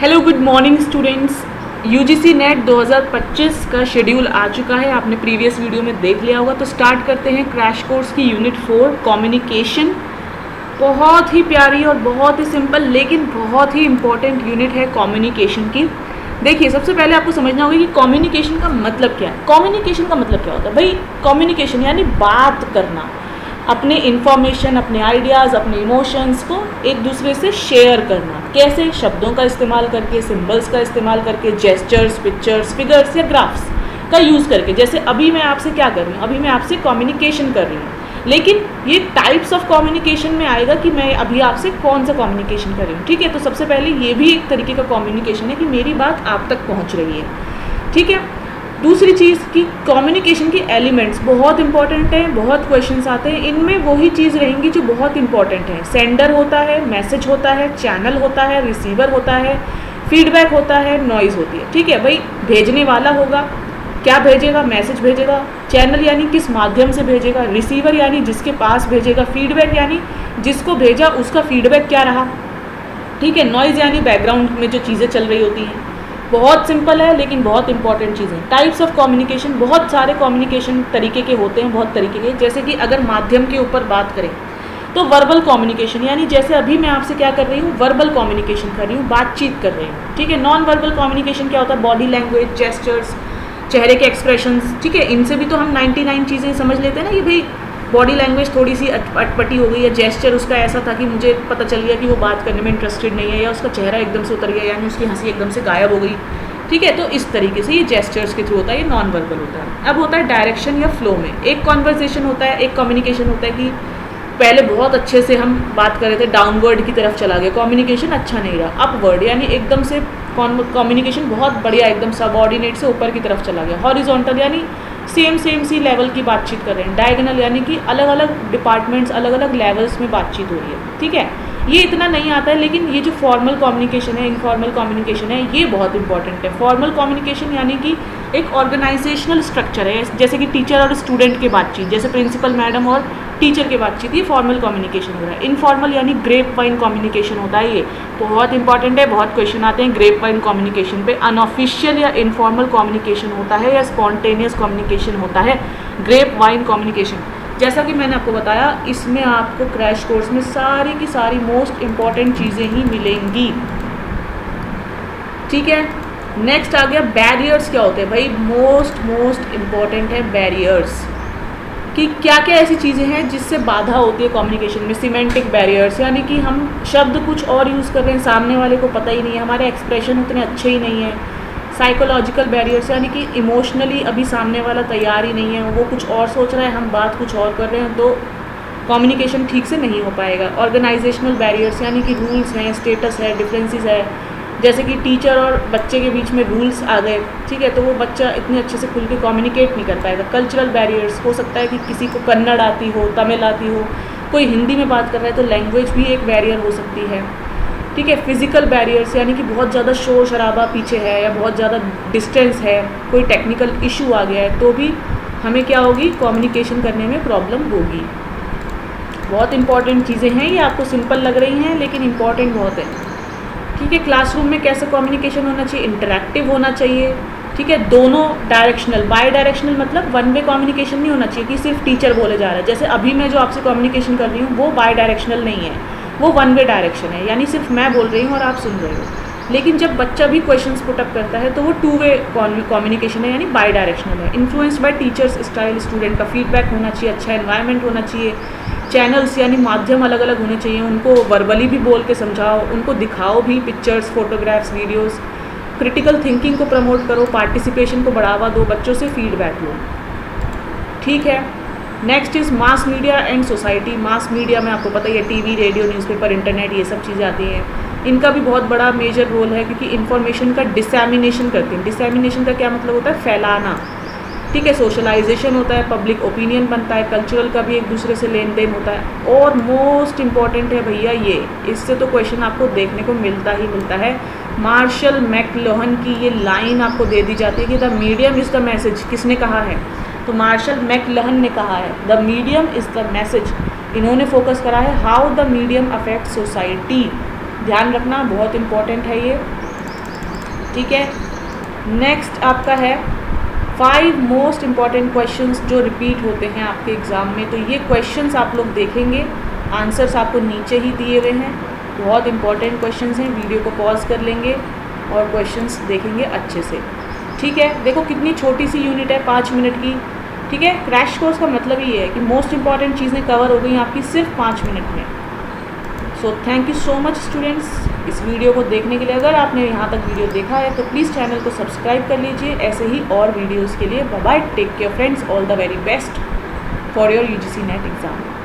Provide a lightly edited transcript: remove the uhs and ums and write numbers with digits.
Hello good morning students. UGC net 2025 का schedule आ चुका है, आपने प्रीवियस वीडियो में देख लिया होगा। तो स्टार्ट करते हैं क्रैश कोर्स की यूनिट 4 कम्युनिकेशन। बहुत ही प्यारी और बहुत ही सिंपल लेकिन बहुत ही इम्पॉर्टेंट यूनिट है कम्युनिकेशन की। देखिए, सबसे पहले आपको समझना होगा कि कम्युनिकेशन का मतलब क्या है। कम्युनिकेशन का मतलब क्या होता है भाई? कम्युनिकेशन यानी बात करना, अपने इन्फॉर्मेशन, अपने आइडियाज़, अपने इमोशंस को एक दूसरे से शेयर करना। कैसे? शब्दों का इस्तेमाल करके, सिंबल्स का इस्तेमाल करके, जेस्चर्स, पिक्चर्स, फिगर्स या ग्राफ्स का यूज़ करके। जैसे अभी मैं आपसे क्या कर रही हूँ, अभी मैं आपसे कम्युनिकेशन कर रही हूँ, लेकिन ये टाइप्स ऑफ कम्युनिकेशन में आएगा कि मैं अभी आपसे कौन सा कम्युनिकेशन कर रही हूँ। ठीक है, तो सबसे पहले ये भी एक तरीके का कम्युनिकेशन है कि मेरी बात आप तक पहुँच रही है। ठीक है। दूसरी चीज़ कि कम्युनिकेशन के एलिमेंट्स बहुत इंपॉर्टेंट हैं, बहुत क्वेश्चंस आते हैं, इनमें वही चीज़ रहेंगी जो बहुत इंपॉर्टेंट है। सेंडर होता है, मैसेज होता है, चैनल होता है, रिसीवर होता है, फीडबैक होता है, नॉइज़ होती है। ठीक है भाई, भेजने वाला होगा, क्या भेजेगा? मैसेज भेजेगा। चैनल यानी किस माध्यम से भेजेगा। रिसीवर यानी जिसके पास भेजेगा। फीडबैक यानी जिसको भेजा उसका फीडबैक क्या रहा। ठीक है। नॉइज़ यानी बैकग्राउंड में जो चीज़ें चल रही होती हैं। बहुत सिंपल है लेकिन बहुत इंपॉर्टेंट चीज़ें। टाइप्स ऑफ कम्युनिकेशन, बहुत सारे कम्युनिकेशन तरीके के होते हैं, बहुत तरीके के। जैसे कि अगर माध्यम के ऊपर बात करें तो वर्बल कम्युनिकेशन, यानी जैसे अभी मैं आपसे क्या कर रही हूँ, वर्बल कम्युनिकेशन कर रही हूँ, बातचीत कर रही हूँ। ठीक है। नॉन वर्बल कम्युनिकेशन क्या होता है? बॉडी लैंग्वेज, जेस्चर्स, चेहरे के एक्सप्रेशंस। ठीक है, इनसे भी तो हम 99 चीज़ें समझ लेते हैं ना कि भाई बॉडी लैंग्वेज थोड़ी सी अटपटी हो गई, या जेस्चर उसका ऐसा था कि मुझे पता चल गया कि वो बात करने में इंटरेस्टेड नहीं है, या उसका चेहरा एकदम से उतर गया, यानी उसकी हंसी एकदम से गायब हो गई। ठीक है, तो इस तरीके से ये जेस्चर्स के थ्रू होता है, ये नॉन वर्बल होता है। अब होता है डायरेक्शन या फ्लो में। एक कॉन्वर्सेशन होता है, एक कम्युनिकेशन होता है कि पहले बहुत अच्छे से हम बात कर रहे थे, डाउनवर्ड की तरफ चला गया, कम्युनिकेशन अच्छा नहीं रहा। अपवर्ड यानी एकदम से कम्युनिकेशन बहुत बढ़िया, एकदम सबऑर्डिनेट से ऊपर की तरफ चला गया। हॉरिजॉन्टल यानी सेम सी लेवल की बातचीत कर रहे हैं। डायगोनल यानी कि अलग अलग डिपार्टमेंट्स, अलग अलग लेवल्स में बातचीत हो रही है। ठीक है, ये इतना नहीं आता है, लेकिन ये जो फॉर्मल कम्युनिकेशन है, इनफॉर्मल कम्युनिकेशन है, ये बहुत इंपॉर्टेंट है। फॉर्मल कम्युनिकेशन यानी कि एक ऑर्गेनाइजेशनल स्ट्रक्चर है, जैसे कि टीचर और स्टूडेंट की बातचीत, जैसे प्रिंसिपल मैडम और टीचर की बातचीत, ये फॉर्मल कम्युनिकेशन हो रहा है। इनफॉर्मल यानी ग्रेप वाइन कम्युनिकेशन होता है, ये बहुत इंपॉर्टेंट है, बहुत क्वेश्चन आते हैं ग्रेप वाइन कम्युनिकेशन पे। अनऑफिशियल या इनफॉर्मल कम्युनिकेशन होता है, या स्पॉन्टेनियस कम्युनिकेशन होता है ग्रेप वाइन कम्युनिकेशन। जैसा कि मैंने आपको बताया, इसमें आपको क्रैश कोर्स में सारी की सारी मोस्ट इम्पॉर्टेंट चीज़ें ही मिलेंगी। ठीक है, नेक्स्ट आ गया बैरियर्स। क्या होते हैं भाई? मोस्ट इम्पॉर्टेंट है बैरियर्स, कि क्या क्या ऐसी चीज़ें हैं जिससे बाधा होती है कम्युनिकेशन में। सिमेंटिक बैरियर्स यानी कि हम शब्द कुछ और यूज़ कर रहे हैं, सामने वाले को पता ही नहीं है, हमारे एक्सप्रेशन उतने अच्छे ही नहीं है। साइकोलॉजिकल बैरियर्स यानी कि इमोशनली अभी सामने वाला तैयार ही नहीं है, वो कुछ और सोच रहा है, हम बात कुछ और कर रहे हैं, तो कम्युनिकेशन ठीक से नहीं हो पाएगा। ऑर्गेनाइजेशनल बैरियर्स यानी कि रूल्स हैं, स्टेटस है, डिफरेंसेस है, जैसे कि टीचर और बच्चे के बीच में रूल्स आ गए। ठीक है, तो वो बच्चा इतने अच्छे से खुल के कम्युनिकेट नहीं कर पाएगा। कल्चरल बैरियर्स, हो सकता है कि किसी को कन्नड़ आती हो, तमिल आती हो, कोई हिंदी में बात कर रहा है, तो लैंग्वेज भी एक बैरियर हो सकती है। ठीक है। फिजिकल बैरियर्स यानी कि बहुत ज़्यादा शोर शराबा पीछे है, या बहुत ज़्यादा डिस्टेंस है, कोई टेक्निकल इशू आ गया है, तो भी हमें क्या होगी, कम्युनिकेशन करने में प्रॉब्लम होगी। बहुत इंपॉर्टेंट चीज़ें हैं, ये आपको सिंपल लग रही हैं लेकिन इंपॉर्टेंट बहुत है। ठीक है। क्लासरूम में कैसे कम्युनिकेशन होना चाहिए? इंटरैक्टिव होना चाहिए। ठीक है, दोनों डायरेक्शनल। बाई डायरेक्शनल मतलब वन वे कम्युनिकेशन नहीं होना चाहिए कि सिर्फ टीचर बोले जा रहा है। जैसे अभी मैं जो आपसे कम्युनिकेशन कर रही हूँ वो बाई डायरेक्शनल नहीं है, वो वन वे डायरेक्शन है, यानी सिर्फ मैं बोल रही हूँ और आप सुन रहे हो। लेकिन जब बच्चा भी क्वेश्चंस पुट अप करता है तो वो टू वे कम्युनिकेशन है, यानी बाई डायरेक्शनल है। Influence by teachers style, student का फीडबैक होना चाहिए, अच्छा एनवायरनमेंट होना चाहिए। चैनल्स यानी माध्यम अलग अलग होने चाहिए, उनको वर्बली भी बोल के समझाओ, उनको दिखाओ भी, pictures, photographs, videos. Critical thinking को प्रमोट करो, पार्टिसिपेशन को बढ़ावा दो, बच्चों से फीडबैक लो। ठीक है। Next is mass media and society. Mass media में आपको पता ही है, टीवी, रेडियो, न्यूज़पेपर, इंटरनेट, ये सब चीज़ें आती हैं। इनका भी बहुत बड़ा मेजर रोल है, क्योंकि इन्फॉर्मेशन का डिसैमिनेशन करते हैं। डिसैमिनेशन का क्या मतलब होता है? फैलाना। ठीक है। सोशलाइजेशन होता है, पब्लिक ओपिनियन बनता है, कल्चरल का भी एक दूसरे से लेन देन होता है। और मोस्ट इम्पॉर्टेंट है भैया ये, इससे तो क्वेश्चन आपको देखने को मिलता ही मिलता है। मार्शल मैकलुहान की ये लाइन आपको दे दी जाती है कि the medium is the message. किसने कहा है? तो मार्शल मैकलुहान ने कहा है, the medium is the message. इन्होंने फोकस करा है how the medium affect society. ध्यान रखना, बहुत इंपॉर्टेंट है ये। ठीक है। नेक्स्ट आपका है 5 मोस्ट इम्पॉर्टेंट क्वेश्चंस जो रिपीट होते हैं आपके एग्ज़ाम में। तो ये क्वेश्चंस आप लोग देखेंगे, आंसर्स आपको नीचे ही दिए हुए हैं। बहुत इंपॉर्टेंट क्वेश्चंस हैं, वीडियो को पॉज कर लेंगे और क्वेश्चंस देखेंगे अच्छे से। ठीक है, देखो कितनी छोटी सी यूनिट है, 5 मिनट की। ठीक है, क्रैश कोर्स का मतलब ये है कि मोस्ट इंपॉर्टेंट चीज़ें कवर हो गई आपकी सिर्फ 5 मिनट में। So thank you so much students इस वीडियो को देखने के लिए। अगर आपने यहाँ तक वीडियो देखा है तो प्लीज़ चैनल को सब्सक्राइब कर लीजिए ऐसे ही और वीडियोज़ के लिए। Bye bye, take care friends, all the very best for your UGC NET exam.